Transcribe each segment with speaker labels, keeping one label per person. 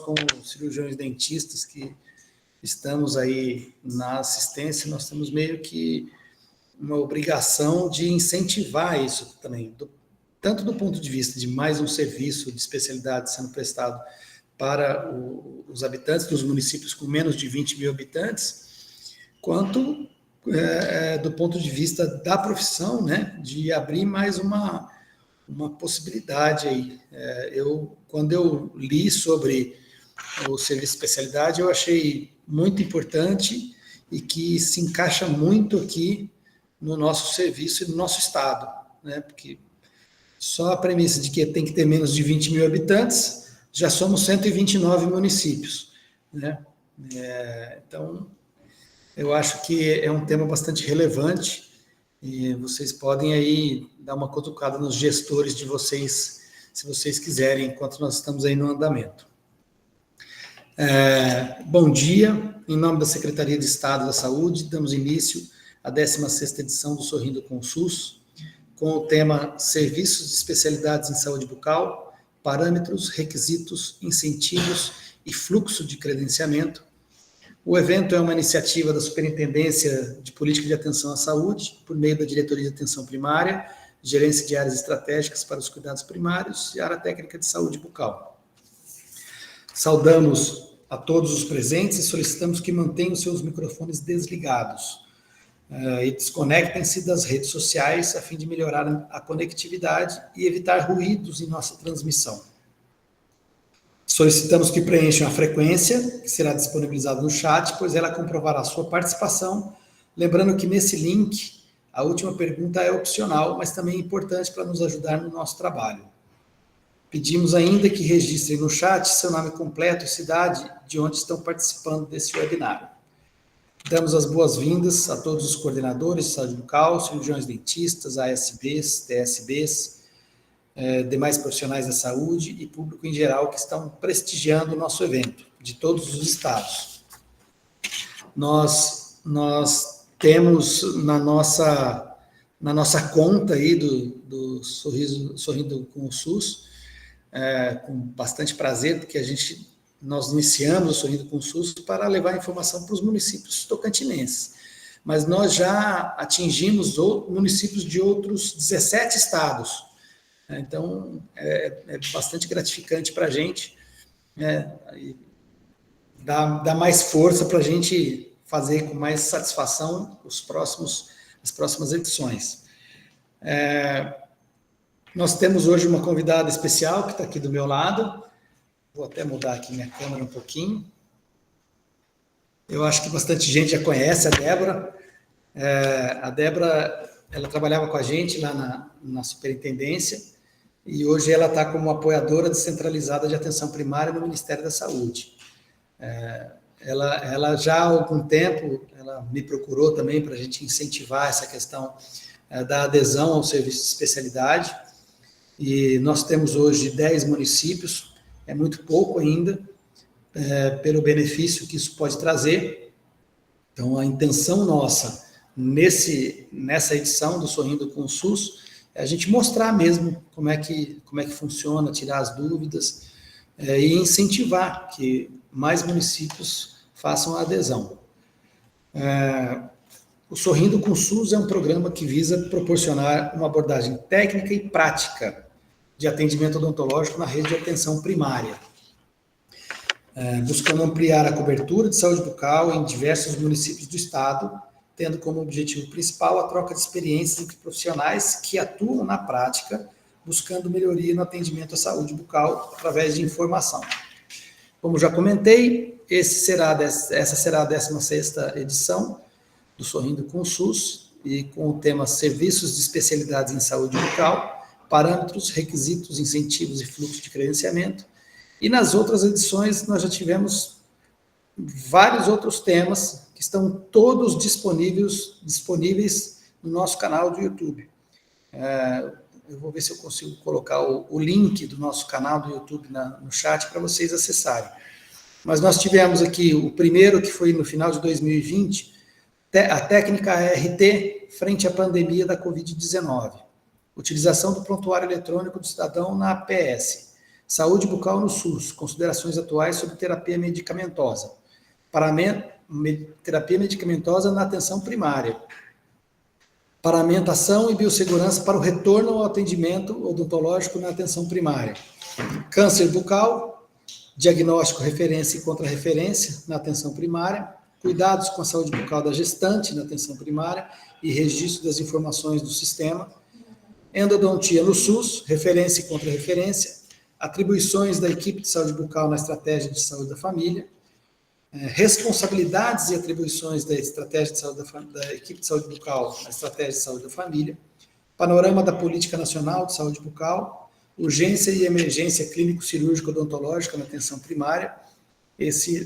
Speaker 1: como cirurgiões dentistas que estamos aí na assistência, nós temos meio que uma obrigação de incentivar isso também, tanto do ponto de vista de mais um serviço de especialidade sendo prestado para os habitantes dos municípios com menos de 20 mil habitantes, quanto do ponto de vista da profissão, né, de abrir mais uma possibilidade aí. Quando eu li sobre o serviço de especialidade, eu achei muito importante e que se encaixa muito aqui no nosso serviço e no nosso estado, né, porque só a premissa de que tem que ter menos de 20 mil habitantes, já somos 129 municípios, né? Então, eu acho que é um tema bastante relevante e vocês podem aí dar uma cutucada nos gestores de vocês, se vocês quiserem, enquanto nós estamos aí no andamento. Bom dia, em nome da Secretaria de Estado da Saúde, damos início à 16ª edição do Sorrindo com o SUS, com o tema Serviços de Especialidades em Saúde Bucal, Parâmetros, Requisitos, Incentivos e Fluxo de Credenciamento. O evento é uma iniciativa da Superintendência de Política de Atenção à Saúde, por meio da Diretoria de Atenção Primária, Gerência de Áreas Estratégicas para os Cuidados Primários e Área Técnica de Saúde Bucal. Saudamos a todos os presentes e solicitamos que mantenham seus microfones desligados e desconectem-se das redes sociais a fim de melhorar a conectividade e evitar ruídos em nossa transmissão. Solicitamos que preencham a frequência, que será disponibilizada no chat, pois ela comprovará a sua participação. Lembrando que nesse link, a última pergunta é opcional, mas também é importante para nos ajudar no nosso trabalho. Pedimos ainda que registrem no chat seu nome completo e cidade de onde estão participando desse webinário. Damos as boas-vindas a todos os coordenadores de saúde bucal, cirurgiões dentistas, ASBs, TSBs, demais profissionais da saúde e público em geral que estão prestigiando o nosso evento, de todos os estados. Nós temos na nossa conta aí do Sorrindo com o SUS, com bastante prazer, porque nós iniciamos o Sorrindo com o SUS para levar informação para os municípios tocantinenses, mas nós já atingimos municípios de outros 17 estados. Então, é bastante gratificante para a gente, dá mais força para a gente fazer com mais satisfação as próximas edições. Nós temos hoje uma convidada especial que está aqui do meu lado. Vou até mudar aqui minha câmera um pouquinho. Eu acho que bastante gente já conhece a Débora. A Débora, ela trabalhava com a gente lá na superintendência, e hoje ela está como apoiadora descentralizada de atenção primária no Ministério da Saúde. Ela já há algum tempo, ela me procurou também para a gente incentivar essa questão da adesão ao serviço de especialidade, e nós temos hoje 10 municípios, é muito pouco ainda, pelo benefício que isso pode trazer. Então, a intenção nossa nessa edição do Sorrindo com o SUS é a gente mostrar mesmo como é que funciona, tirar as dúvidas e incentivar que mais municípios façam a adesão. O Sorrindo com o SUS é um programa que visa proporcionar uma abordagem técnica e prática de atendimento odontológico na rede de atenção primária, buscando ampliar a cobertura de saúde bucal em diversos municípios do estado, tendo como objetivo principal a troca de experiências entre profissionais que atuam na prática, buscando melhoria no atendimento à saúde bucal através de informação. Como já comentei, essa será a 16ª edição do Sorrindo com o SUS, e com o tema Serviços de Especialidades em Saúde Bucal, Parâmetros, Requisitos, Incentivos e Fluxo de Credenciamento. E nas outras edições nós já tivemos vários outros temas que estão todos disponíveis no nosso canal do YouTube. Eu vou ver se eu consigo colocar o link do nosso canal do YouTube no chat para vocês acessarem. Mas nós tivemos aqui o primeiro, que foi no final de 2020, a técnica ART frente à pandemia da Covid-19. Utilização do prontuário eletrônico do cidadão na APS. Saúde bucal no SUS, considerações atuais sobre terapia medicamentosa. Terapia medicamentosa na atenção primária. Paramentação e biossegurança para o retorno ao atendimento odontológico na atenção primária. Câncer bucal, diagnóstico, referência e contra-referência na atenção primária. Cuidados com a saúde bucal da gestante na atenção primária e registro das informações do sistema. Endodontia no SUS, referência e contra-referência. Atribuições da equipe de saúde bucal na estratégia de saúde da família. Responsabilidades e atribuições da estratégia de saúde da equipe de saúde bucal na estratégia de saúde da família. Panorama da política nacional de saúde bucal. Urgência e emergência clínico-cirúrgica odontológica na atenção primária.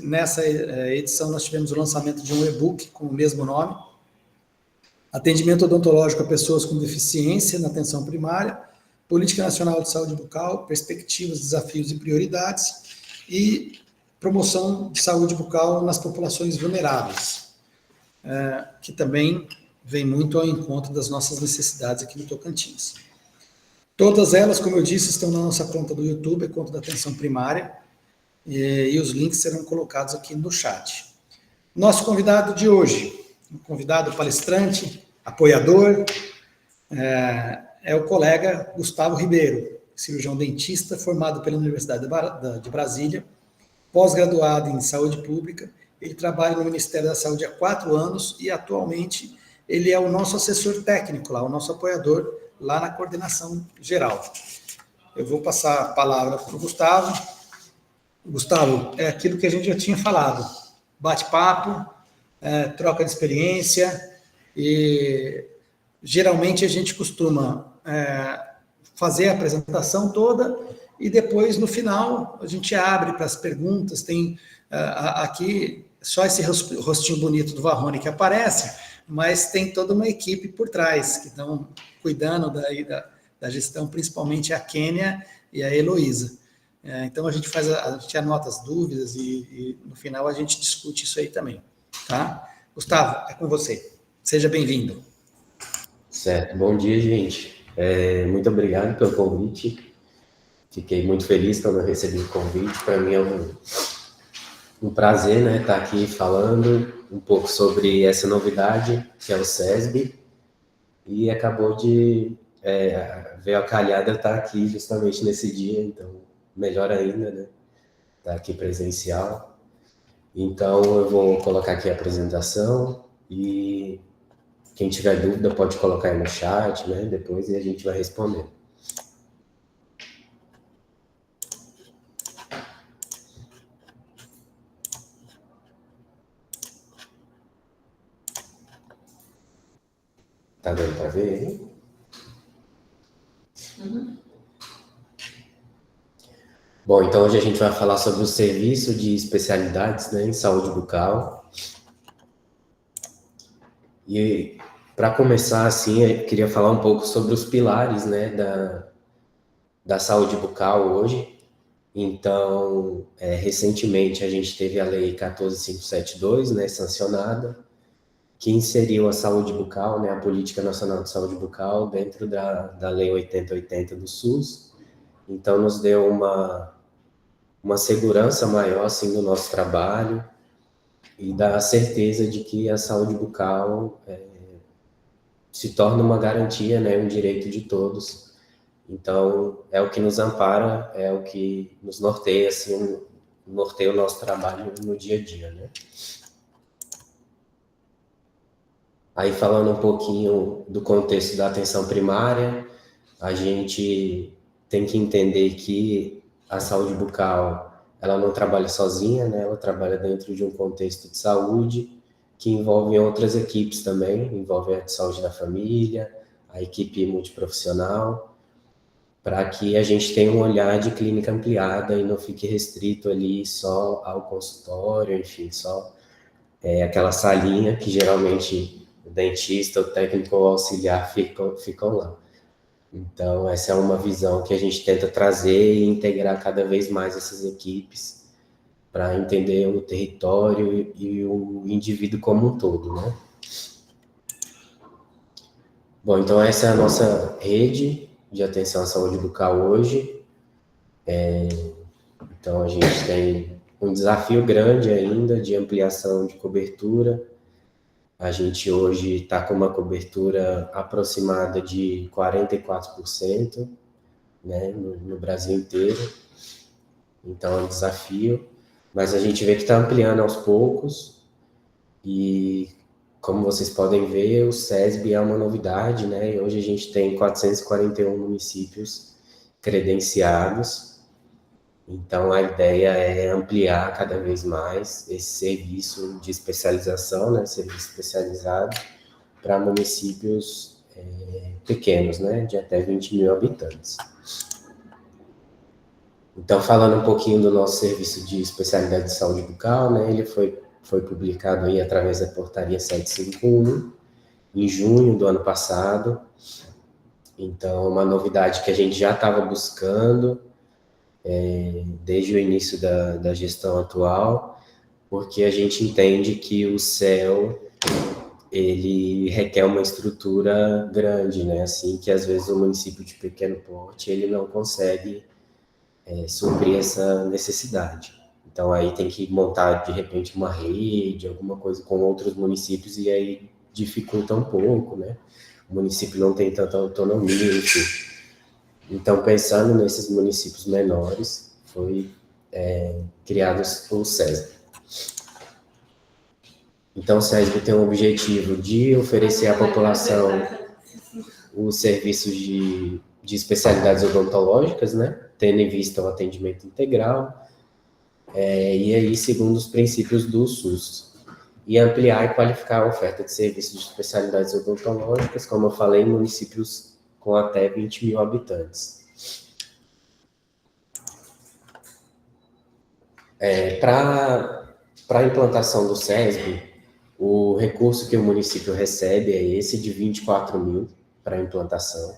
Speaker 1: Nessa edição nós tivemos o lançamento de um e-book com o mesmo nome. Atendimento odontológico a pessoas com deficiência na atenção primária. Política Nacional de Saúde Bucal, perspectivas, desafios e prioridades. E promoção de saúde bucal nas populações vulneráveis, que também vem muito ao encontro das nossas necessidades aqui no Tocantins. Todas elas, como eu disse, estão na nossa conta do YouTube, a conta da atenção primária, e os links serão colocados aqui no chat. Nosso convidado de hoje, um convidado palestrante, apoiador, é o colega Gustavo Ribeiro, cirurgião dentista, formado pela Universidade de Brasília, pós-graduado em saúde pública. Ele trabalha no Ministério da Saúde há 4 anos e, atualmente, ele é o nosso assessor técnico lá, o nosso apoiador lá na coordenação geral. Eu vou passar a palavra para o Gustavo. Gustavo, é aquilo que a gente já tinha falado, bate-papo, troca de experiência, e geralmente a gente costuma fazer a apresentação toda e depois, no final, a gente abre para as perguntas. Tem aqui só esse rostinho bonito do Varrone que aparece, mas tem toda uma equipe por trás que estão cuidando da gestão, principalmente a Kênia e a Heloísa. Então, a gente anota as dúvidas e no final a gente discute isso aí também. Tá? Gustavo, é com você. Seja bem-vindo.
Speaker 2: Certo. Bom dia, gente. Muito obrigado pelo convite. Fiquei muito feliz quando eu recebi o convite. Para mim é um prazer, né, estar aqui falando um pouco sobre essa novidade, que é o SESB. E acabou de veio a calhada eu estar aqui justamente nesse dia, então melhor ainda, né, estar aqui presencial. Então eu vou colocar aqui a apresentação e quem tiver dúvida pode colocar aí no chat, né, depois, e a gente vai responder. Tá dando para ver aí? Uhum. Bom, então hoje a gente vai falar sobre o serviço de especialidades, né, em saúde bucal. E para começar, assim, eu queria falar um pouco sobre os pilares, né, da saúde bucal hoje. Então, recentemente a gente teve a Lei 14.572, né, sancionada, que inseriu a saúde bucal, né, a Política Nacional de Saúde Bucal, dentro da Lei 8080 do SUS. Então, nos deu uma segurança maior, assim, do nosso trabalho e da certeza de que a saúde bucal se torna uma garantia, né, um direito de todos. Então, é o que nos ampara, é o que nos norteia, assim, norteia o nosso trabalho no dia a dia, né? Aí, falando um pouquinho do contexto da atenção primária, a gente tem que entender que a saúde bucal, ela não trabalha sozinha, né? Ela trabalha dentro de um contexto de saúde que envolve outras equipes também, envolve a de saúde da família, a equipe multiprofissional, para que a gente tenha um olhar de clínica ampliada e não fique restrito ali só ao consultório, enfim, só aquela salinha que geralmente o dentista, o técnico ou o auxiliar ficam lá. Então, essa é uma visão que a gente tenta trazer e integrar cada vez mais essas equipes para entender o território e o indivíduo como um todo, né? Bom, então essa é a nossa rede de atenção à saúde bucal hoje. Então, a gente tem um desafio grande ainda de ampliação de cobertura. A gente hoje está com uma cobertura aproximada de 44%, né, no Brasil inteiro. Então, é um desafio. Mas a gente vê que está ampliando aos poucos. E, como vocês podem ver, o SESB é uma novidade, né? E hoje a gente tem 441 municípios credenciados. Então, a ideia é ampliar cada vez mais esse serviço de especialização, né, serviço especializado, para municípios pequenos, né, de até 20 mil habitantes. Então, falando um pouquinho do nosso serviço de especialidade de saúde bucal, né, ele foi publicado aí através da portaria 751, em junho do ano passado. Então, uma novidade que a gente já estava buscando, desde o início da gestão atual, porque a gente entende que o CEL, ele requer uma estrutura grande, né? Assim, que às vezes o município de pequeno porte, ele não consegue suprir essa necessidade. Então, aí tem que montar, de repente, uma rede, alguma coisa com outros municípios, e aí dificulta um pouco, né? O município não tem tanta autonomia, enfim. Então, pensando nesses municípios menores, foi criado o SESB. Então, o SESB tem o objetivo de oferecer à população os serviços de especialidades odontológicas, né? Tendo em vista o atendimento integral, e aí, segundo os princípios do SUS. E ampliar e qualificar a oferta de serviços de especialidades odontológicas, como eu falei, em municípios com até 20 mil habitantes. Para a implantação do SESB, o recurso que o município recebe é esse de 24 mil para a implantação.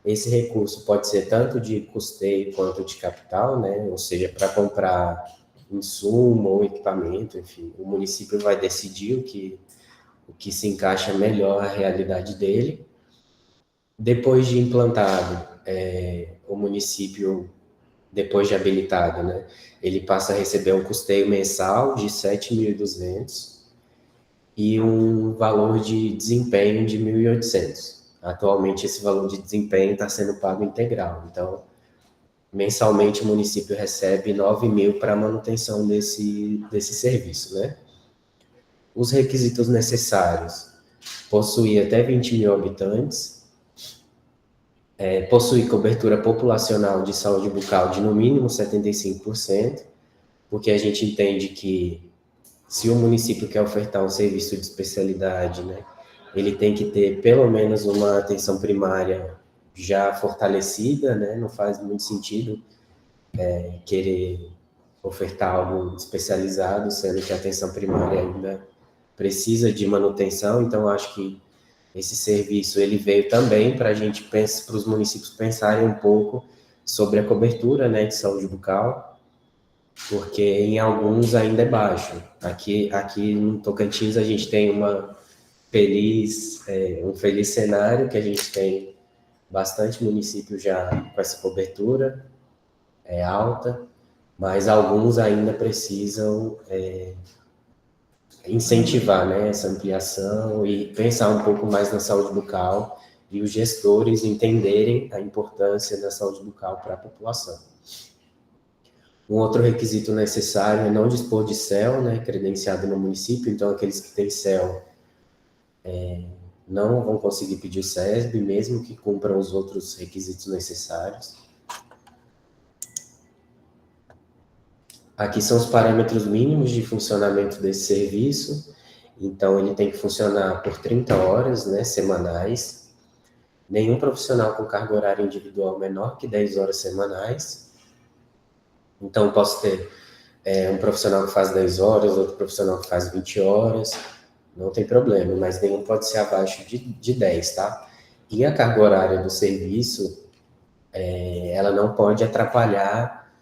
Speaker 2: Esse recurso pode ser tanto de custeio quanto de capital, né? Ou seja, para comprar insumo ou equipamento, enfim, o município vai decidir o que se encaixa melhor à realidade dele. Depois de implantado, o município, depois de habilitado, né, ele passa a receber um custeio mensal de 7.200 e um valor de desempenho de 1.800. Atualmente, esse valor de desempenho está sendo pago integral. Então, mensalmente, o município recebe 9 mil para a manutenção desse serviço, né? Os requisitos necessários: possuir até 20 mil habitantes, possuir cobertura populacional de saúde bucal de no mínimo 75%, porque a gente entende que se o município quer ofertar um serviço de especialidade, né, ele tem que ter pelo menos uma atenção primária já fortalecida, né? Não faz muito sentido querer ofertar algo especializado, sendo que a atenção primária ainda precisa de manutenção. Então, acho que esse serviço ele veio também para a gente pensar, para os municípios pensarem um pouco sobre a cobertura, né, de saúde bucal, porque em alguns ainda é baixo. Aqui no Tocantins a gente tem um feliz cenário que a gente tem bastante municípios já com essa cobertura alta, mas alguns ainda precisam incentivar, né, essa ampliação e pensar um pouco mais na saúde bucal e os gestores entenderem a importância da saúde bucal para a população. Um outro requisito necessário é não dispor de CEL, né, credenciado no município. Então, aqueles que têm CEL não vão conseguir pedir o SESB, mesmo que cumpram os outros requisitos necessários. Aqui são os parâmetros mínimos de funcionamento desse serviço. Então, ele tem que funcionar por 30 horas, né, semanais. Nenhum profissional com carga horária individual menor que 10 horas semanais. Então, posso ter um profissional que faz 10 horas, outro profissional que faz 20 horas, não tem problema, mas nenhum pode ser abaixo de 10, tá? E a carga horária do serviço, ela não pode atrapalhar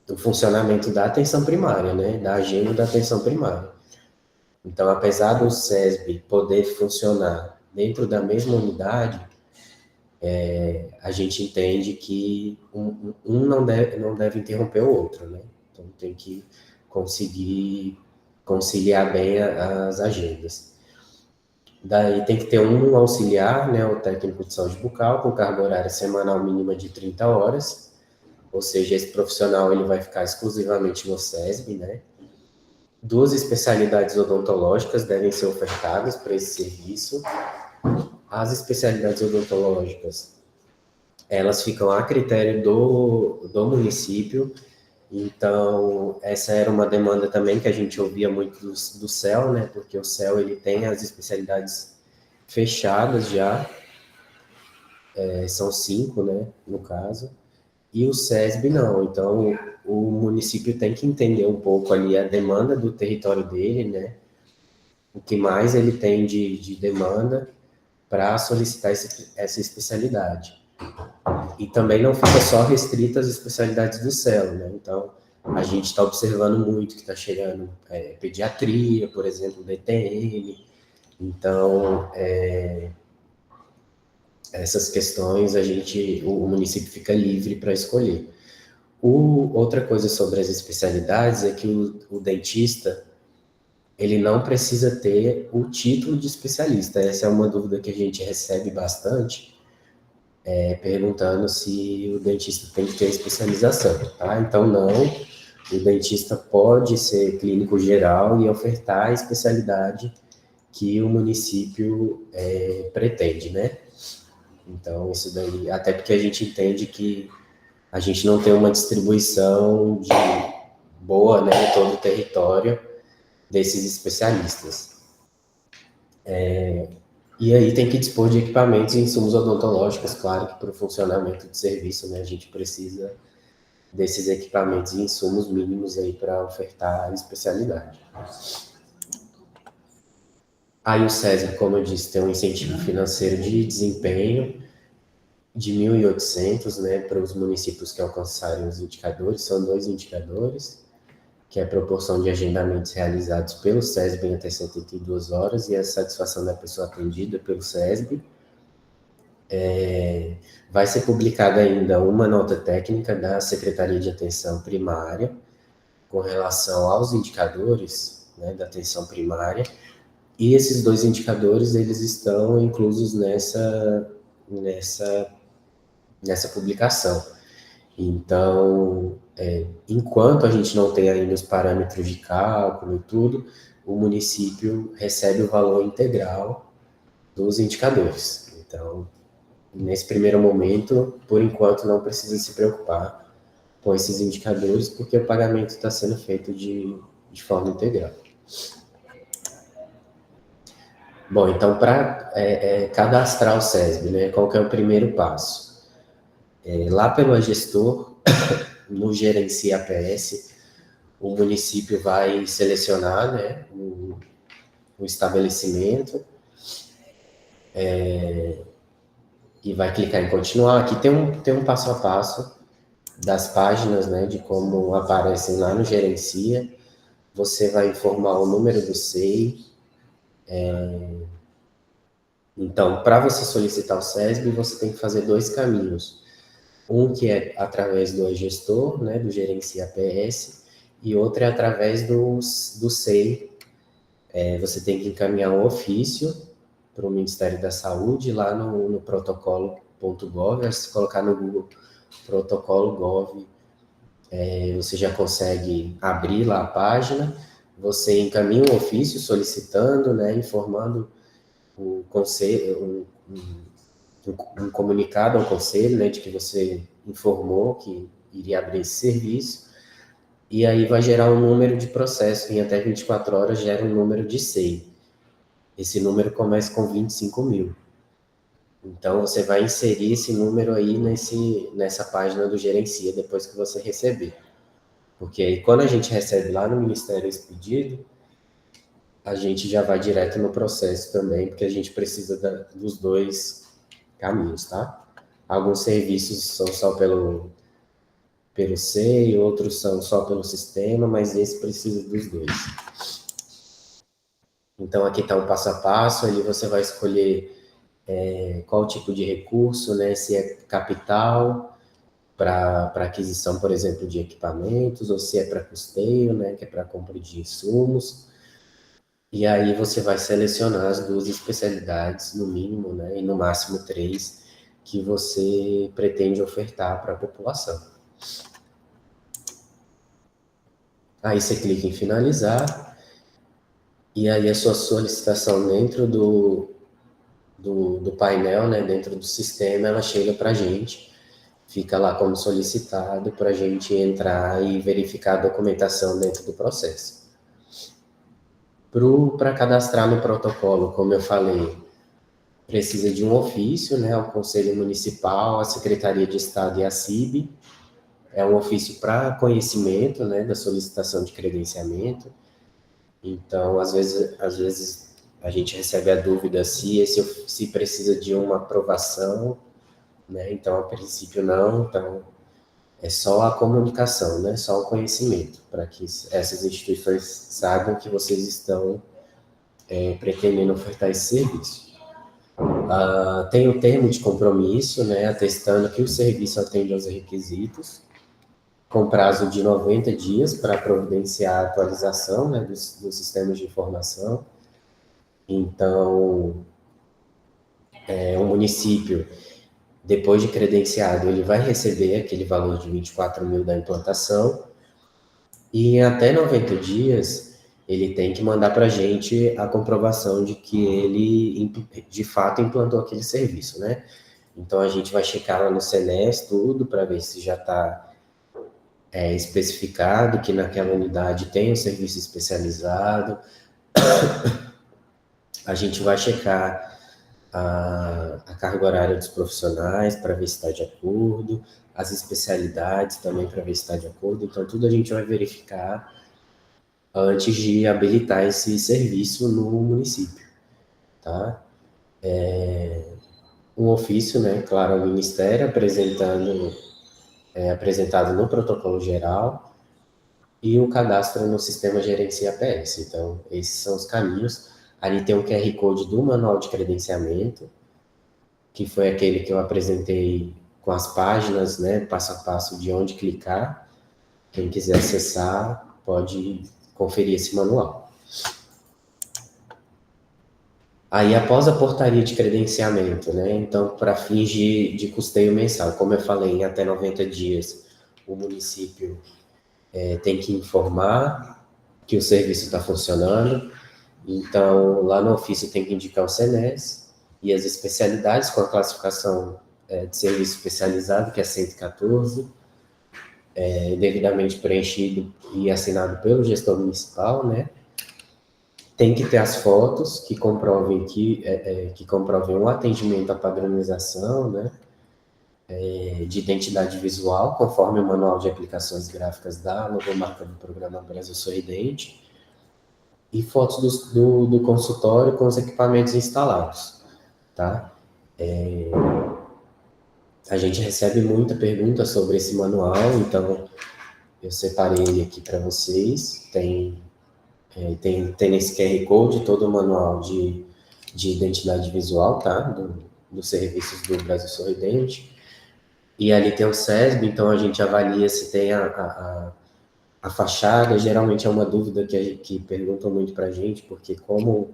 Speaker 2: o funcionamento da atenção primária, né? Da agenda da atenção primária. Então, apesar do SESB poder funcionar dentro da mesma unidade, a gente entende que um não deve interromper o outro, né? Então tem que conseguir conciliar bem as agendas. Daí tem que ter um auxiliar, né, o técnico de saúde bucal, com carga horária semanal mínima de 30 horas, ou seja, esse profissional ele vai ficar exclusivamente no SESB, né? 2 especialidades odontológicas devem ser ofertadas para esse serviço. As especialidades odontológicas, elas ficam a critério do município. Então, essa era uma demanda também que a gente ouvia muito do CEL, né? Porque o CEL, ele tem as especialidades fechadas já, são 5, né, no caso, e o SESB não. Então, o município tem que entender um pouco ali a demanda do território dele, né? O que mais ele tem de demanda para solicitar essa especialidade. E também não fica só restrita às especialidades do CEL, né? Então, a gente está observando muito que está chegando pediatria, por exemplo, DTM. Então, essas questões o município fica livre para escolher. Outra coisa sobre as especialidades é que o dentista ele não precisa ter o título de especialista. Essa é uma dúvida que a gente recebe bastante, perguntando se o dentista tem que ter especialização, tá? Então, não. O dentista pode ser clínico geral e ofertar a especialidade que o município pretende, né? Então, isso daí, até porque a gente entende que a gente não tem uma distribuição boa, né, em todo o território desses especialistas. E aí tem que dispor de equipamentos e insumos odontológicos, claro que para o funcionamento do serviço, né, a gente precisa desses equipamentos e insumos mínimos aí para ofertar a especialidade. Aí o SESB, como eu disse, tem um incentivo financeiro de desempenho de 1.800, né, para os municípios que alcançarem os indicadores. São 2 indicadores, que é a proporção de agendamentos realizados pelo SESB em até 72 horas e a satisfação da pessoa atendida pelo SESB. Vai ser publicada ainda uma nota técnica da Secretaria de Atenção Primária com relação aos indicadores, né, da atenção primária, e esses 2 indicadores eles estão inclusos nessa publicação. Então, enquanto a gente não tem ainda os parâmetros de cálculo e tudo, o município recebe o valor integral dos indicadores. Então, nesse primeiro momento, por enquanto, não precisa se preocupar com esses indicadores, porque o pagamento está sendo feito de forma integral. Bom, então, para cadastrar o SESB, né, qual que é o primeiro passo? Lá pelo gestor, no Gerencia APS, o município vai selecionar, né, o estabelecimento e vai clicar em continuar. Aqui tem um passo a passo das páginas, né, de como aparecem lá no Gerencia. Você vai informar o número do SEI. Então, para você solicitar o SESB, você tem que fazer 2 caminhos. Um que é através do gestor, né, do Gerencia APS, e outro é através do SEI. Você tem que encaminhar um ofício para o Ministério da Saúde, lá no protocolo.gov, se colocar no Google protocolo.gov, você já consegue abrir lá a página, você encaminha um ofício solicitando, né, informando o conselho, um comunicado ao conselho, né, de que você informou que iria abrir esse serviço, e aí vai gerar um número de processo, em até 24 horas gera um número de SEI. Esse número começa com 25 mil. Então, você vai inserir esse número aí nessa página do Gerencia, depois que você receber. Porque aí, quando a gente recebe lá no Ministério esse pedido, a gente já vai direto no processo também, porque a gente precisa dos 2 caminhos, tá? Alguns serviços são só pelo SEI, outros são só pelo sistema, mas esse precisa dos 2. Então, aqui está o passo a passo, ali você vai escolher qual tipo de recurso, né? Se é capital para aquisição, por exemplo, de equipamentos, ou se é para custeio, né? Que é para compra de insumos. E aí você vai selecionar as 2 especialidades, no mínimo, né? E no máximo 3, que você pretende ofertar para a população. Aí você clica em finalizar, e aí a sua solicitação dentro do painel, né, dentro do sistema, ela chega para a gente, fica lá como solicitado para a gente entrar e verificar a documentação dentro do processo. Para cadastrar no protocolo, como eu falei, precisa de um ofício, né, ao Conselho Municipal, à Secretaria de Estado e à CIB. É um ofício para conhecimento, né, da solicitação de credenciamento. Então, às vezes a gente recebe a dúvida se precisa de uma aprovação, né? Então, a princípio não. Então, é só a comunicação, né? Só o conhecimento, para que essas instituições saibam que vocês estão pretendendo ofertar esse serviço. Tem o termo de compromisso, né? Atestando que o serviço atende aos requisitos, com prazo de 90 dias para providenciar a atualização, né, dos sistemas de informação. Então, o município, depois de credenciado, ele vai receber aquele valor de 24 mil da implantação, e em até 90 dias, ele tem que mandar para a gente a comprovação de que ele, de fato, implantou aquele serviço, né? Então, a gente vai checar lá no SENES tudo, para ver se já está especificado que naquela unidade tem um serviço especializado. A gente vai checar a carga horária dos profissionais para ver se está de acordo, as especialidades também para ver se está de acordo. Então, tudo a gente vai verificar antes de habilitar esse serviço no município, tá? Um ofício, né, claro, ao Ministério, apresentado no protocolo geral, e o cadastro no sistema Gerencia PS. Então, esses são os caminhos. Ali tem um QR Code do manual de credenciamento, que foi aquele que eu apresentei com as páginas, né, passo a passo de onde clicar. Quem quiser acessar, pode conferir esse manual. Aí, após a portaria de credenciamento, né, então, para fins de custeio mensal, como eu falei, em até 90 dias, o município tem que informar que o serviço está funcionando. Então, lá no ofício tem que indicar o SENES e as especialidades com a classificação de serviço especializado, que é 114, devidamente preenchido e assinado pelo gestor municipal, né? Tem que ter as fotos que comprovem que comprovem um atendimento à padronização, né? De identidade visual, conforme o Manual de Aplicações Gráficas da logomarca do Programa Brasil Sorridente, e fotos do consultório com os equipamentos instalados, tá? A gente recebe muita pergunta sobre esse manual, então eu separei ele aqui para vocês. Tem nesse QR Code todo o manual de identidade visual, tá? Dos serviços do Brasil Sorridente. E ali tem o SESB, então a gente avalia se tem a fachada. Geralmente é uma dúvida que perguntam muito para a gente, porque como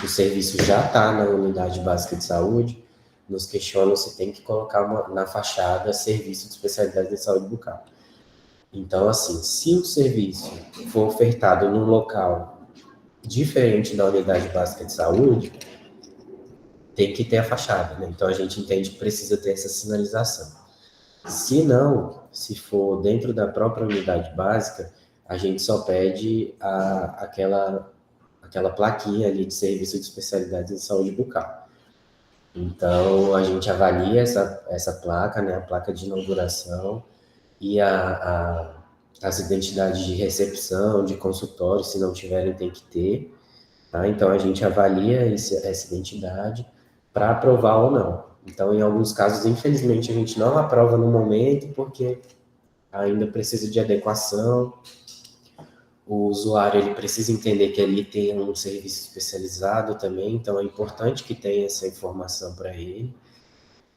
Speaker 2: o serviço já está na unidade básica de saúde, nos questionam se tem que colocar na fachada serviço de especialidade de saúde bucal. Então, assim, se o serviço for ofertado num local diferente da unidade básica de saúde, tem que ter a fachada, né? Então, a gente entende que precisa ter essa sinalização. Se não, se for dentro da própria unidade básica, a gente só pede aquela plaquinha ali de serviço de especialidade em saúde bucal. Então, a gente avalia essa placa, né, a placa de inauguração e as identidades de recepção, de consultório, se não tiverem, tem que ter. Tá? Então, a gente avalia essa identidade para aprovar ou não. Então, em alguns casos, infelizmente, a gente não aprova no momento, porque ainda precisa de adequação, o usuário ele precisa entender que ali tem um serviço especializado também, então é importante que tenha essa informação para ele,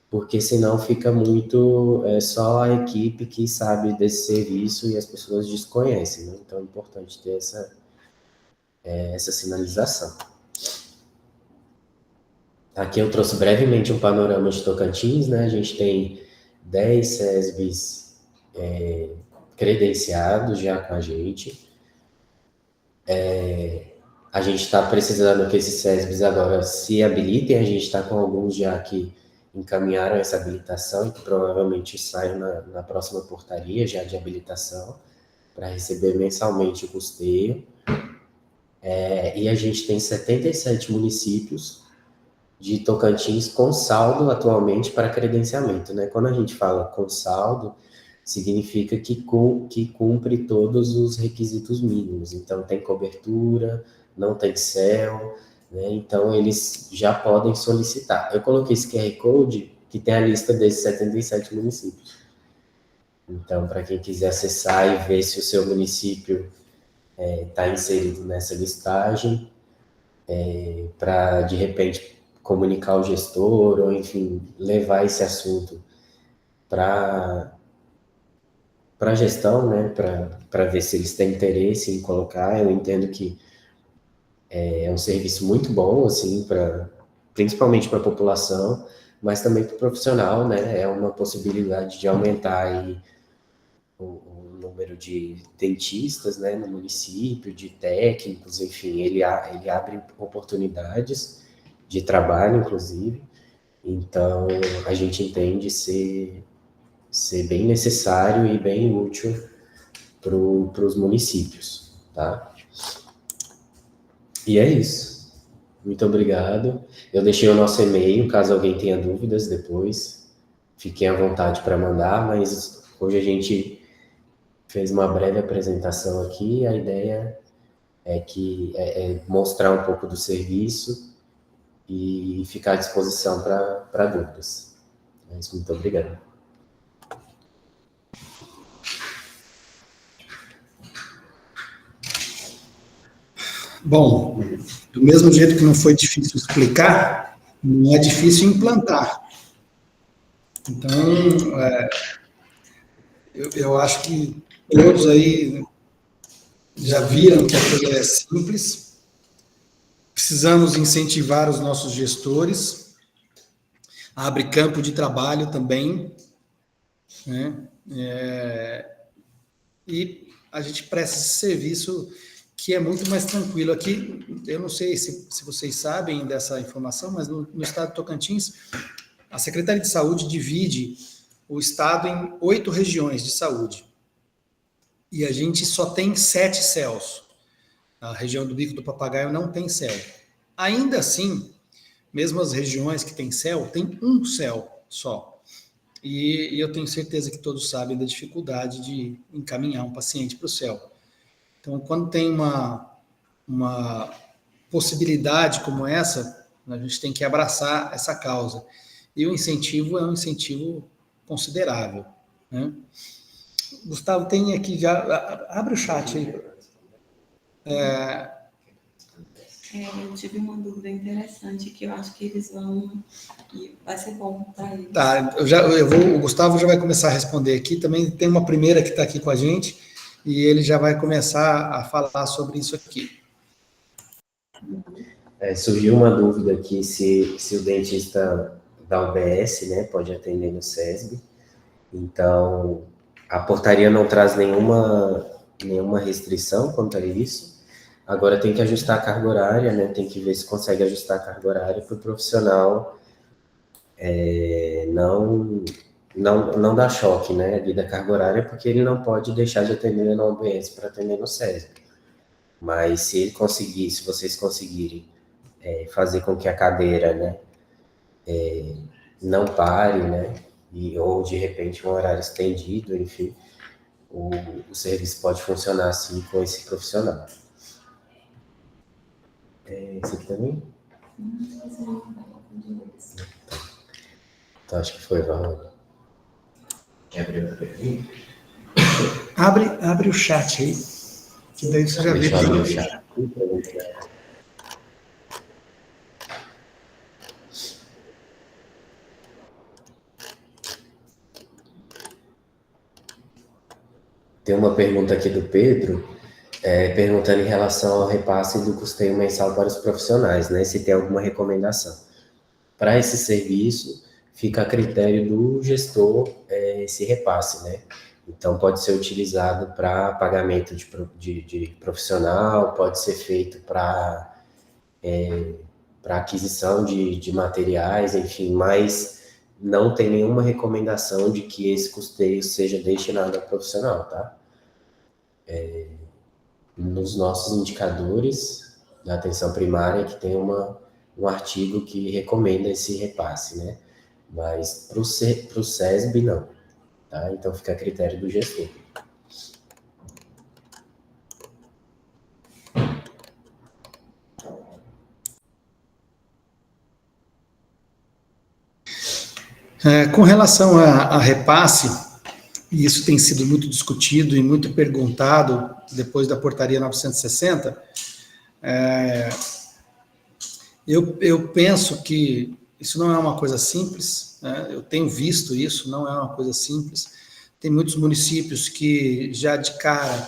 Speaker 2: porque senão fica muito só a equipe que sabe desse serviço e as pessoas desconhecem, né? Então é importante ter essa sinalização. Aqui eu trouxe brevemente um panorama de Tocantins, né? A gente tem 10 SESBs credenciados já com a gente. A gente está precisando que esses SESBs agora se habilitem, a gente está com alguns já que encaminharam essa habilitação e que provavelmente saem na próxima portaria já de habilitação para receber mensalmente o custeio. E a gente tem 77 municípios de Tocantins com saldo atualmente para credenciamento, né? Quando a gente fala com saldo, significa que cumpre todos os requisitos mínimos. Então, tem cobertura, não tem céu, né? Então, eles já podem solicitar. Eu coloquei esse QR Code que tem a lista desses 77 municípios. Então, para quem quiser acessar e ver se o seu município está inserido nessa listagem, para, de repente, comunicar ao gestor, ou, enfim, levar esse assunto para a gestão, né, para ver se eles têm interesse em colocar. Eu entendo que é um serviço muito bom, assim, principalmente para a população, mas também para o profissional, né, é uma possibilidade de aumentar aí o número de dentistas, né, no município, de técnicos, enfim, ele abre oportunidades de trabalho, inclusive. Então, a gente entende ser bem necessário e bem útil para os municípios, tá? E é isso. Muito obrigado. Eu deixei o nosso e-mail, caso alguém tenha dúvidas depois. Fiquem à vontade para mandar, mas hoje a gente fez uma breve apresentação aqui. A ideia é mostrar um pouco do serviço e ficar à disposição para dúvidas. É isso, muito obrigado.
Speaker 1: Bom, do mesmo jeito que não foi difícil explicar, não é difícil implantar. Então, eu acho que todos aí já viram que a coisa é simples. Precisamos incentivar os nossos gestores. Abre campo de trabalho também, né? E a gente presta esse serviço que é muito mais tranquilo. Aqui, eu não sei se vocês sabem dessa informação, mas no estado de Tocantins, a Secretaria de Saúde divide o estado em 8 regiões de saúde. E a gente só tem 7 CELs. A região do Bico do Papagaio não tem CEL. Ainda assim, mesmo as regiões que têm CEL, tem um CEL só. E eu tenho certeza que todos sabem da dificuldade de encaminhar um paciente para o CEL. Então, quando tem uma possibilidade como essa, a gente tem que abraçar essa causa. E o incentivo é um incentivo considerável, né? Gustavo, tem aqui já... Abre o chat aí.
Speaker 3: Eu tive uma dúvida interessante que eu acho que eles vão... E vai ser bom para eles.
Speaker 1: Tá, o Gustavo já vai começar a responder aqui. Também tem uma primeira que está aqui com a gente e ele já vai começar a falar sobre isso aqui.
Speaker 2: Surgiu uma dúvida aqui se o dentista da UBS, né, pode atender no SESB. Então, a portaria não traz nenhuma restrição quanto a isso. Agora tem que ajustar a carga horária, né? Tem que ver se consegue ajustar a carga horária para o profissional não dar choque, né, ali da carga horária, porque ele não pode deixar de atender na UBS para atender no SESB. Mas se vocês conseguirem fazer com que a cadeira, né, não pare, né, ou de repente um horário estendido, enfim, o serviço pode funcionar assim com esse profissional. Esse aqui também? Então, acho que foi, Valor. Quer abrir a pergunta?
Speaker 1: Abre o chat aí. Que daí você já vê
Speaker 2: Deixa eu abrir o
Speaker 1: que...
Speaker 2: chat. Tem uma pergunta aqui do Pedro, perguntando em relação ao repasse do custeio mensal para os profissionais, né? Se tem alguma recomendação. Para esse serviço, fica a critério do gestor esse repasse, né? Então, pode ser utilizado para pagamento de profissional, pode ser feito para aquisição de materiais, enfim, mas não tem nenhuma recomendação de que esse custeio seja destinado ao profissional, tá? Nos nossos indicadores da atenção primária, que tem um artigo que recomenda esse repasse, né? Mas para o SESB, não. Tá? Então, fica a critério do gestor.
Speaker 1: Com relação a repasse, e isso tem sido muito discutido e muito perguntado depois da portaria 960, eu penso que isso não é uma coisa simples, né? Eu tenho visto isso, não é uma coisa simples. Tem muitos municípios que já de cara,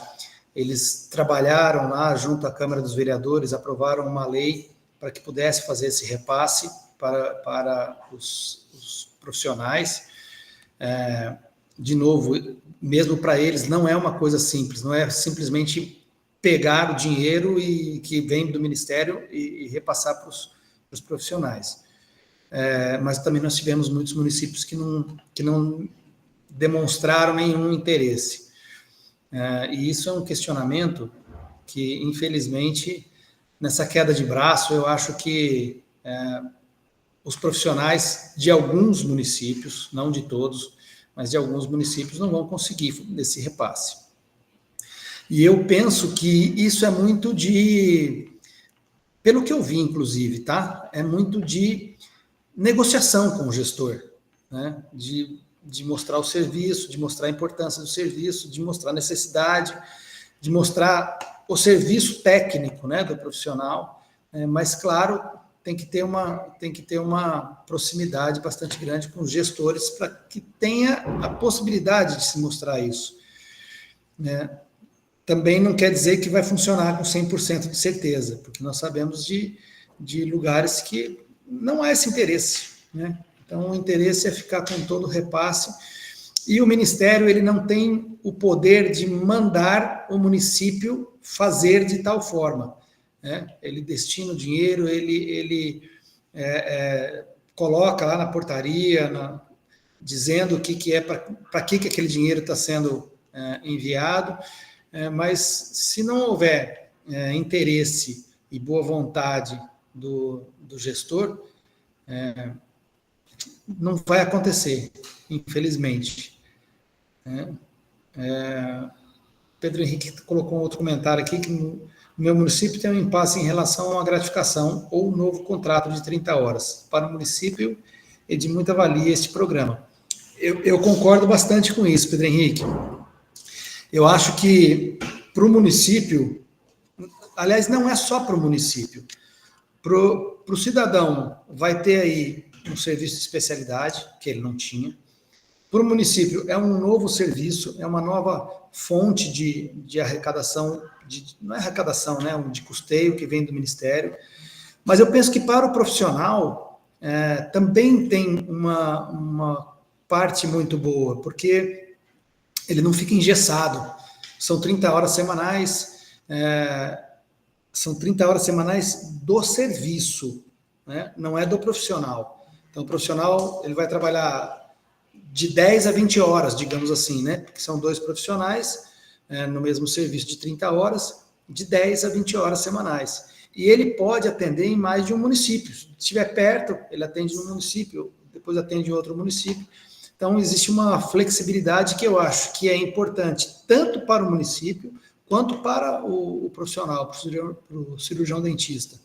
Speaker 1: eles trabalharam lá junto à Câmara dos Vereadores, aprovaram uma lei para que pudesse fazer esse repasse para os profissionais. De novo, mesmo para eles, não é uma coisa simples, não é simplesmente pegar o dinheiro que vem do Ministério e repassar para os profissionais. Mas também nós tivemos muitos municípios que não demonstraram nenhum interesse. E isso é um questionamento que, infelizmente, nessa queda de braço, eu acho que os profissionais de alguns municípios, não de todos, mas de alguns municípios não vão conseguir esse repasse. E eu penso que isso é muito pelo que eu vi, inclusive, tá? É muito de negociação com o gestor, né? De mostrar o serviço, de mostrar a importância do serviço, de mostrar a necessidade, de mostrar o serviço técnico, né, do profissional, mas, claro, tem que ter uma proximidade bastante grande com os gestores para que tenha a possibilidade de se mostrar isso, né? Também não quer dizer que vai funcionar com 100% de certeza, porque nós sabemos de lugares que não há esse interesse, né? Então, o interesse é ficar com todo o repasse, e o Ministério ele não tem o poder de mandar o município fazer de tal forma, né? Ele destina o dinheiro, ele coloca lá na portaria, dizendo o que é, para que aquele dinheiro está sendo enviado, mas se não houver interesse e boa vontade do gestor, não vai acontecer, infelizmente. Pedro Henrique colocou um outro comentário aqui, que no meu município tem um impasse em relação a uma gratificação ou um novo contrato de 30 horas. Para o município é de muita valia este programa. Eu concordo bastante com isso, Pedro Henrique. Eu acho que para o município, aliás, não é só para o município, para o cidadão vai ter aí um serviço de especialidade, que ele não tinha. Para o município é um novo serviço, é uma nova fonte de arrecadação, não é arrecadação, né, de custeio que vem do Ministério. Mas eu penso que para o profissional também tem uma parte muito boa, porque ele não fica engessado. São 30 horas semanais, do serviço, né? Não é do profissional. Então, o profissional ele vai trabalhar de 10 a 20 horas, digamos assim, né? Porque são dois profissionais no mesmo serviço de 30 horas, de 10 a 20 horas semanais. E ele pode atender em mais de um município. Se estiver perto, ele atende no município, depois atende em outro município. Então, existe uma flexibilidade que eu acho que é importante, tanto para o município, quanto para o profissional, para o cirurgião dentista.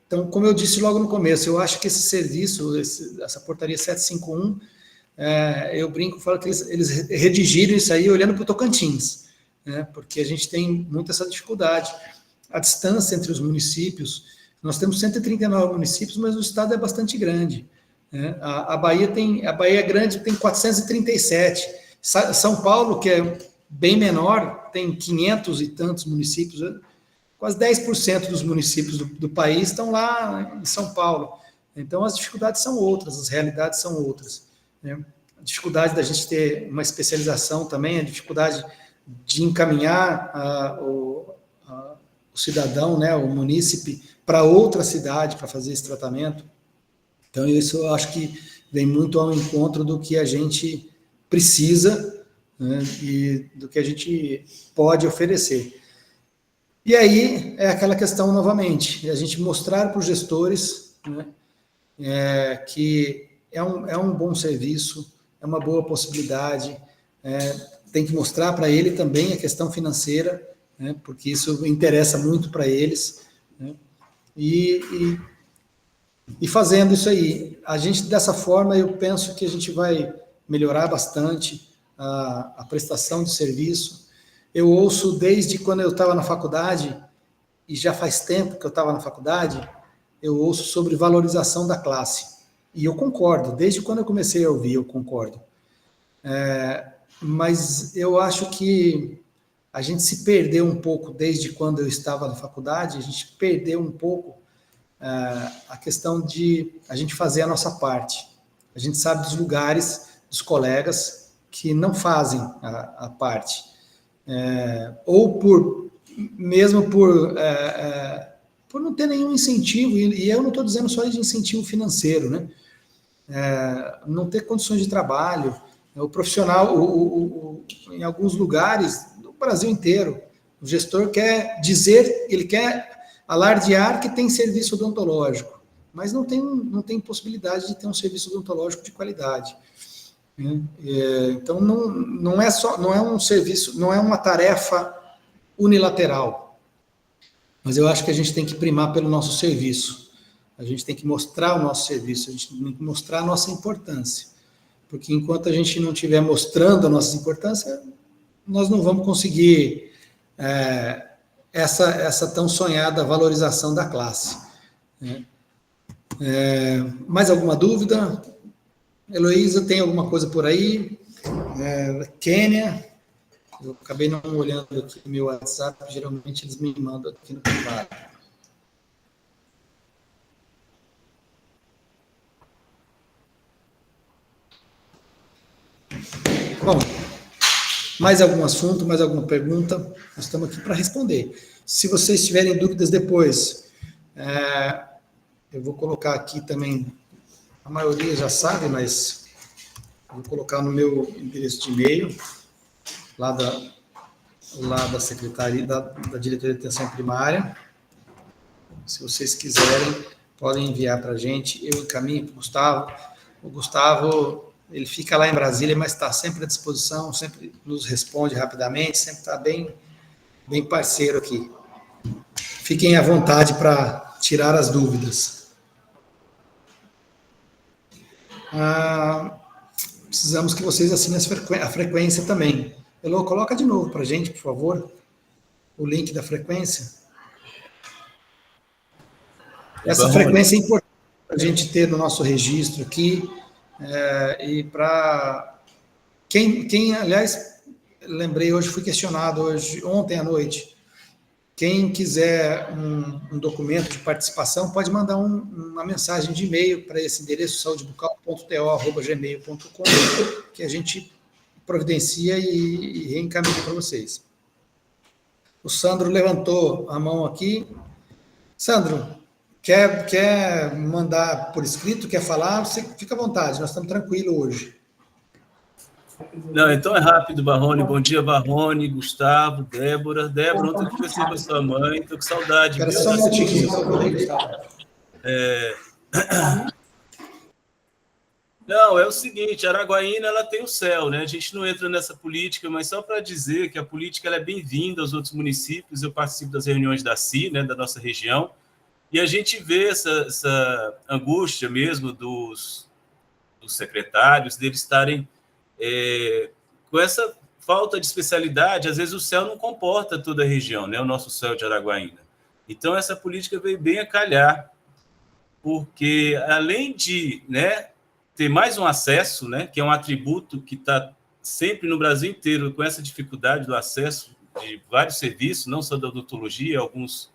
Speaker 1: Então, como eu disse logo no começo, eu acho que esse serviço, essa portaria 751, eu brinco, falo que eles redigiram isso aí olhando para o Tocantins, né? Porque a gente tem muito essa dificuldade. A distância entre os municípios, nós temos 139 municípios, mas o estado é bastante grande, né? A Bahia é grande, tem 437. São Paulo, que é bem menor, tem 500 e tantos municípios, né? Quase 10% dos municípios do país estão lá em São Paulo. Então, as dificuldades são outras, as realidades são outras, né? A dificuldade da gente ter uma especialização também, a dificuldade de encaminhar o cidadão, né, o munícipe, para outra cidade para fazer esse tratamento. Então, isso eu acho que vem muito ao encontro do que a gente precisa, né, e do que a gente pode oferecer. E aí é aquela questão novamente, a gente mostrar para os gestores, né, que é um bom serviço, é uma boa possibilidade, tem que mostrar para ele também a questão financeira, né, porque isso interessa muito para eles, né, e fazendo isso aí, a gente, dessa forma, eu penso que a gente vai melhorar bastante a prestação de serviço. Eu ouço desde quando eu estava na faculdade, e já faz tempo que eu estava na faculdade, eu ouço sobre valorização da classe. E eu concordo, desde quando eu comecei a ouvir, eu concordo. Mas eu acho que a gente se perdeu um pouco, desde quando eu estava na faculdade, a gente perdeu um pouco a questão de a gente fazer a nossa parte. A gente sabe dos lugares, dos colegas que não fazem a parte. Ou mesmo por não ter nenhum incentivo, e eu não estou dizendo só de incentivo financeiro, né? Não ter condições de trabalho, o profissional, em alguns lugares, no Brasil inteiro, o gestor quer dizer, ele quer alardear que tem serviço odontológico, mas não tem possibilidade de ter um serviço odontológico de qualidade, né? Então, não é um serviço, não é uma tarefa unilateral, mas eu acho que a gente tem que primar pelo nosso serviço, a gente tem que mostrar o nosso serviço, a gente tem que mostrar a nossa importância, porque enquanto a gente não estiver mostrando a nossa importância, nós não vamos conseguir essa tão sonhada valorização da classe, né? Mais alguma dúvida? Heloísa, tem alguma coisa por aí? Kênia? Eu acabei não olhando aqui no meu WhatsApp, geralmente eles me mandam aqui no privado. Bom, mais algum assunto, mais alguma pergunta? Nós estamos aqui para responder. Se vocês tiverem dúvidas depois, eu vou colocar aqui também, a maioria já sabe, mas vou colocar no meu endereço de e-mail, lá da Secretaria, da Diretoria de Atenção Primária. Se vocês quiserem, podem enviar para a gente, eu encaminho para o Gustavo. O Gustavo, ele fica lá em Brasília, mas está sempre à disposição, sempre nos responde rapidamente, sempre está bem parceiro aqui. Fiquem à vontade para tirar as dúvidas. Precisamos que vocês assinem a frequência também. Elô, coloca de novo para a gente, por favor, o link da frequência. Essa frequência é importante para a gente ter no nosso registro aqui, e para quem, aliás, lembrei hoje, fui questionado ontem à noite, quem quiser um documento de participação, pode mandar uma mensagem de e-mail para esse endereço, saudebucal.to@gmail.com, que a gente providencia e reencaminha para vocês. O Sandro levantou a mão aqui. Sandro, quer mandar por escrito, quer falar? Você fica à vontade, nós estamos tranquilos hoje.
Speaker 4: Não, então é rápido, Barrone. Bom dia, Barrone, Gustavo, Débora. Débora, ontem eu conversei com a sua mãe, estou com saudade.
Speaker 1: Quero só um minutinho.
Speaker 4: Não, é o seguinte, Araguaína ela tem o céu, né? A gente não entra nessa política, mas só para dizer que a política ela é bem-vinda aos outros municípios. Eu participo das reuniões da CI, né, da nossa região, e a gente vê essa angústia mesmo dos secretários, deles estarem com essa falta de especialidade, às vezes o CEL não comporta toda a região, né? O nosso CEL de Araguaína. Então, essa política veio bem a calhar, porque além de, né, ter mais um acesso, né, que é um atributo que está sempre no Brasil inteiro com essa dificuldade do acesso de vários serviços, não só da odontologia, alguns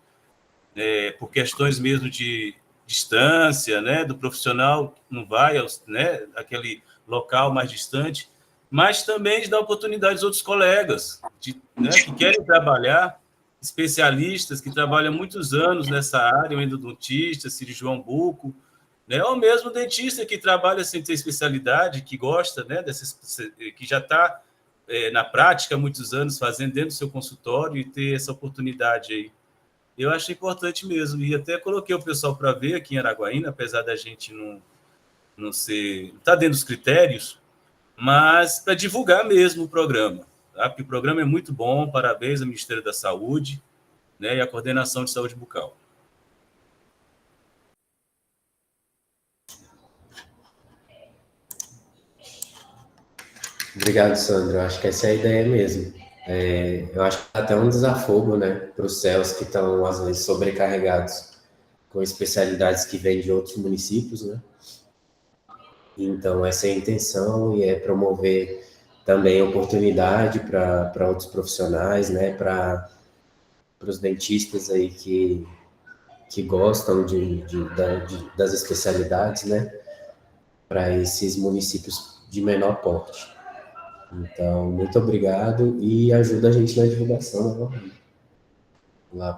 Speaker 4: por questões mesmo de distância, né, do profissional não vai aquele local mais distante, mas também de dar oportunidade aos outros colegas né, que querem trabalhar, especialistas que trabalham muitos anos nessa área, o endodontista, cirurgião buco, né, ou mesmo dentista que trabalha sem ter especialidade, que gosta, né, que já está na prática há muitos anos fazendo dentro do seu consultório e ter essa oportunidade aí. Eu acho importante mesmo, e até coloquei o pessoal para ver aqui em Araguaína, apesar da gente não ser... Está dentro dos critérios, mas para divulgar mesmo o programa, tá? Porque o programa é muito bom, parabéns ao Ministério da Saúde, né, e à Coordenação de Saúde Bucal.
Speaker 2: Obrigado, Sandro. Eu acho que essa é a ideia mesmo. Eu acho que até um desafogo, né, para os CELs que estão, às vezes, sobrecarregados com especialidades que vêm de outros municípios, né? Então, essa é a intenção, e é promover também oportunidade para outros profissionais, né, para os dentistas aí que gostam das especialidades, né, para esses municípios de menor porte. Então, muito obrigado, e ajuda a gente na divulgação, né, lá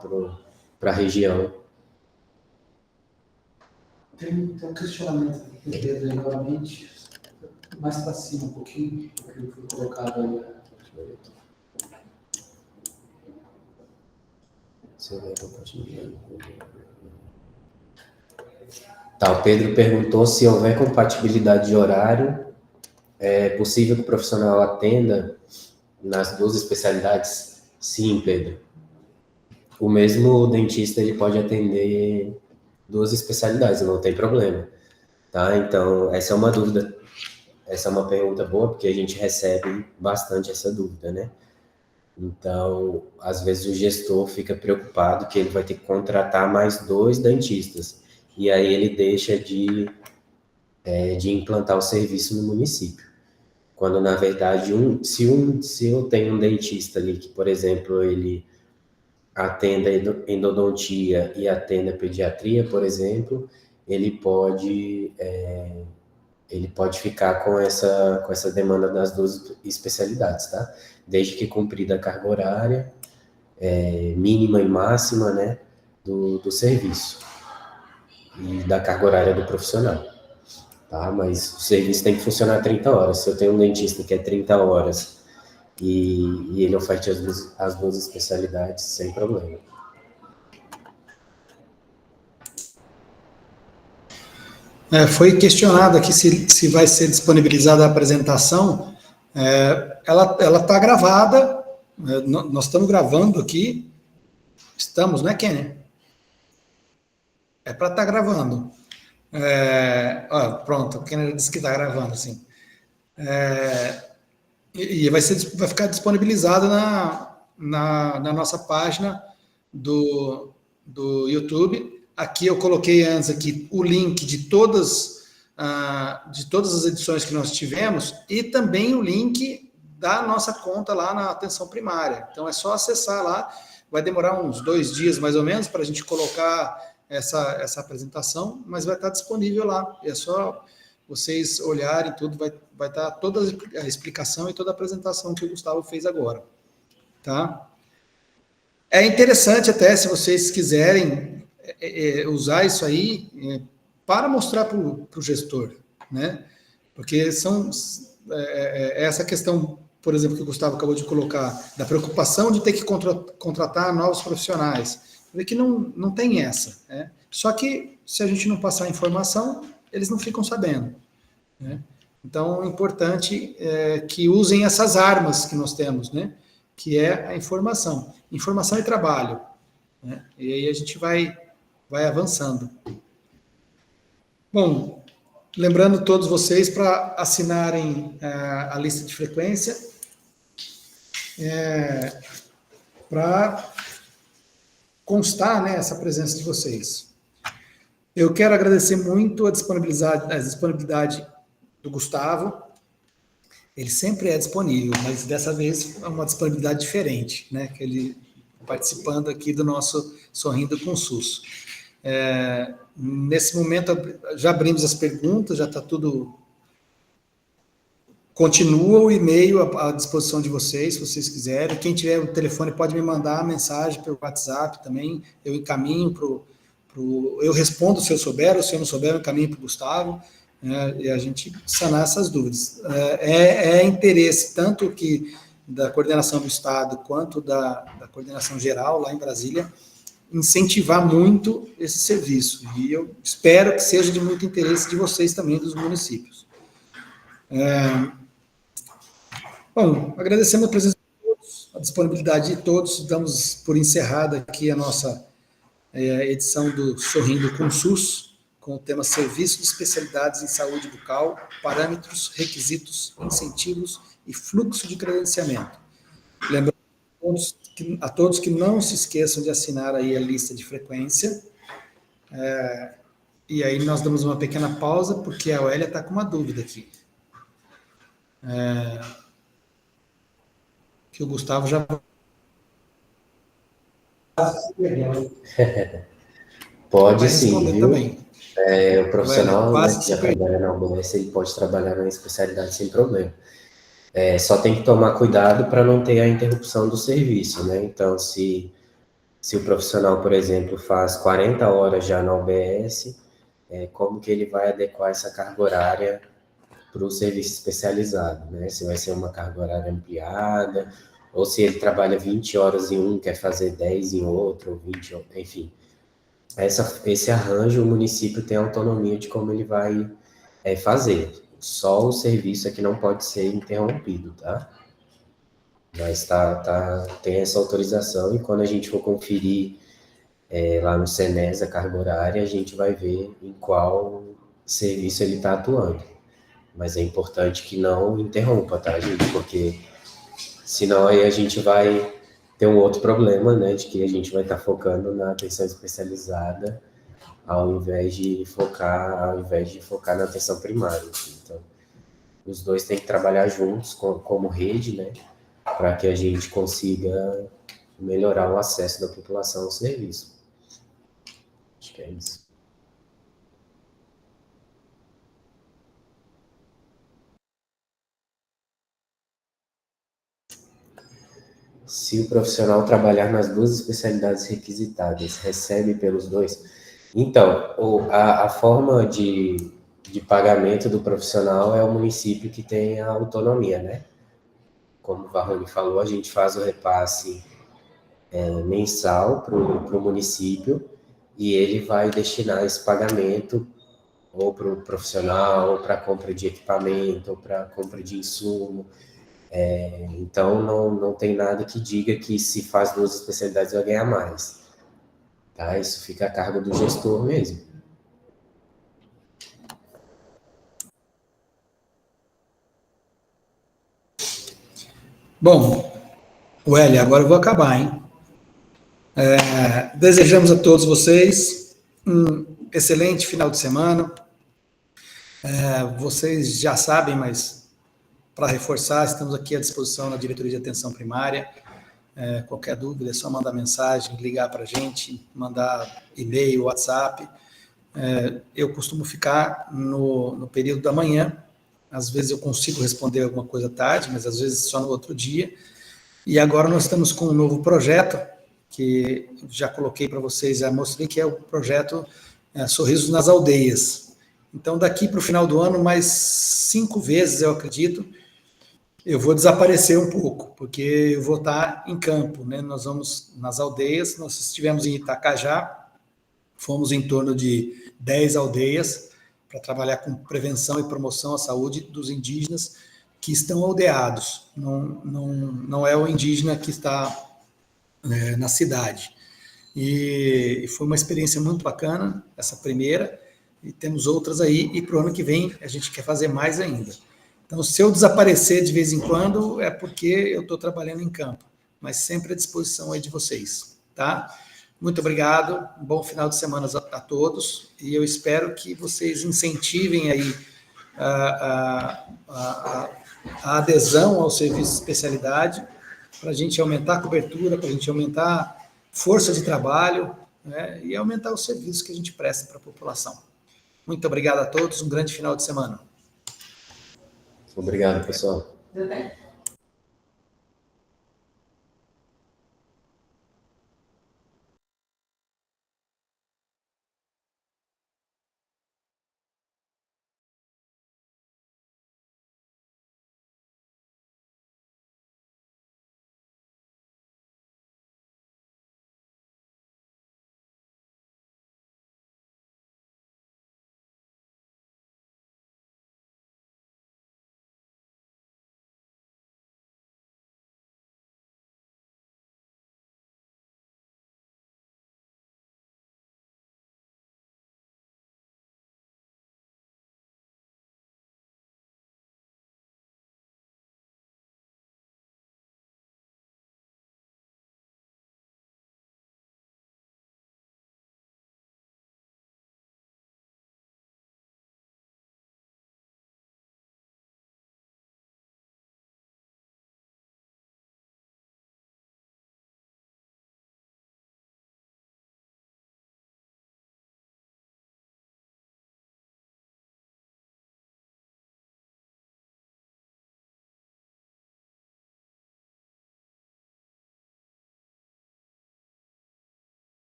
Speaker 2: para a região.
Speaker 1: Tem um questionamento aqui, Pedro, novamente, mais para cima um pouquinho, porque foi colocado aí.
Speaker 2: Tá, o Pedro perguntou se houver compatibilidade de horário, é possível que o profissional atenda nas duas especialidades? Sim, Pedro. O mesmo dentista, ele pode atender duas especialidades, não tem problema, tá? Então, essa é uma dúvida, essa é uma pergunta boa, porque a gente recebe bastante essa dúvida, né? Então, às vezes o gestor fica preocupado que ele vai ter que contratar mais 2 dentistas, e aí ele deixa de implantar o serviço no município. Quando, na verdade, se eu tenho um dentista ali que, por exemplo, ele atenda endodontia e atenda pediatria, por exemplo, ele pode ficar com essa demanda das 2 especialidades, tá? Desde que cumprida a carga horária mínima e máxima, né, do serviço e da carga horária do profissional, tá? Mas o serviço tem que funcionar 30 horas. Se eu tenho um dentista que é 30 horas e ele oferece as duas especialidades, sem problema.
Speaker 1: Foi questionado aqui se vai ser disponibilizada a apresentação. Ela está gravada, nós estamos gravando aqui. Estamos, né, Kenny? É para estar gravando. Pronto, o Kenny disse que está gravando, sim. E vai ficar disponibilizado na nossa página do YouTube. Aqui eu coloquei antes aqui o link de todas as edições que nós tivemos, e também o link da nossa conta lá na atenção primária. Então é só acessar lá. Vai demorar uns 2 dias mais ou menos para a gente colocar essa apresentação, mas vai estar disponível lá. É só vocês olharem tudo, vai estar toda a explicação e toda a apresentação que o Gustavo fez agora, tá? É interessante até, se vocês quiserem usar isso aí para mostrar para o gestor, né? Porque essa questão, por exemplo, que o Gustavo acabou de colocar, da preocupação de ter que contratar novos profissionais, vê que não tem essa, né? Só que, se a gente não passar a informação, eles não ficam sabendo, né? Então, é importante que usem essas armas que nós temos, né? Que é a informação e trabalho, né? E aí a gente vai avançando. Bom, lembrando todos vocês para assinarem a lista de frequência, para constar, né, essa presença de vocês. Eu quero agradecer muito a disponibilidade do Gustavo. Ele sempre é disponível, mas dessa vez é uma disponibilidade diferente, né, que ele participando aqui do nosso Sorrindo com SUS. Nesse momento, já abrimos as perguntas, já está tudo... Continua o e-mail à disposição de vocês, se vocês quiserem. Quem tiver o telefone pode me mandar mensagem pelo WhatsApp também, eu encaminho eu respondo se eu souber, ou se eu não souber, eu encaminho para o Gustavo, e a gente sanar essas dúvidas. É interesse tanto que da coordenação do Estado quanto da coordenação geral lá em Brasília incentivar muito esse serviço, e eu espero que seja de muito interesse de vocês também, dos municípios. Bom, agradecemos a presença de todos, a disponibilidade de todos, damos por encerrada aqui a nossa edição do Sorrindo com SUS, com o tema Serviço de Especialidades em Saúde Bucal, Parâmetros, Requisitos, Incentivos e Fluxo de Credenciamento. Lembrando a todos que não se esqueçam de assinar aí a lista de frequência, e aí nós damos uma pequena pausa, porque a Oélia está com uma dúvida aqui. Que o Gustavo já...
Speaker 2: Pode sim, viu?
Speaker 1: Também.
Speaker 2: O profissional, né, que já trabalha na UBS, ele pode trabalhar na especialidade sem problema. Só tem que tomar cuidado para não ter a interrupção do serviço, né? Então, se o profissional, por exemplo, faz 40 horas já na UBS, como que ele vai adequar essa carga horária para o serviço especializado, né? Se vai ser uma carga horária ampliada, ou se ele trabalha 20 horas em um, quer fazer 10 em outro, ou 20, enfim. Esse arranjo, o município tem autonomia de como ele vai fazer. Só o serviço é que não pode ser interrompido, tá? Mas tem essa autorização, e quando a gente for conferir lá no SENES a carga horária, a gente vai ver em qual serviço ele está atuando. Mas é importante que não interrompa, tá, gente? Porque senão aí a gente vai ter um outro problema, né? De que a gente vai estar focando na atenção especializada ao invés de focar na atenção primária. Então, os dois têm que trabalhar juntos como rede, né? Para que a gente consiga melhorar o acesso da população ao serviço. Acho que é isso. Se o profissional trabalhar nas duas especialidades requisitadas, recebe pelos dois? Então, a forma de pagamento do profissional é o município que tem a autonomia, né? Como o Varrone falou, a gente faz o repasse mensal para o município, e ele vai destinar esse pagamento ou para o profissional, ou para a compra de equipamento, ou para a compra de insumo. Então, não tem nada que diga que se faz duas especialidades vai ganhar mais. Tá? Isso fica a cargo do gestor mesmo.
Speaker 1: Bom, Wélio, agora eu vou acabar, hein? Desejamos a todos vocês um excelente final de semana. Vocês já sabem, mas para reforçar, estamos aqui à disposição na Diretoria de Atenção Primária. Qualquer dúvida é só mandar mensagem, ligar para a gente, mandar e-mail, WhatsApp. Eu costumo ficar no período da manhã. Às vezes eu consigo responder alguma coisa tarde, mas às vezes só no outro dia. E agora nós estamos com um novo projeto, que já coloquei para vocês, já mostrei, que é o projeto Sorrisos nas Aldeias. Então, daqui para o final do ano, mais 5 vezes, eu acredito, eu vou desaparecer um pouco, porque eu vou estar em campo, né? Nós vamos nas aldeias, nós estivemos em Itacajá, fomos em torno de 10 aldeias, para trabalhar com prevenção e promoção à saúde dos indígenas que estão aldeados, não é o indígena que está na cidade. E foi uma experiência muito bacana, essa primeira, e temos outras aí, e para o ano que vem a gente quer fazer mais ainda. Então, se eu desaparecer de vez em quando, é porque eu estou trabalhando em campo, mas sempre à disposição aí de vocês, tá? Muito obrigado, um bom final de semana a todos, e eu espero que vocês incentivem aí a adesão ao serviço de especialidade, para a gente aumentar a cobertura, para a gente aumentar força de trabalho, né, e aumentar os serviços que a gente presta para a população. Muito obrigado a todos, um grande final de semana.
Speaker 2: Obrigado, pessoal.
Speaker 3: Tudo bem?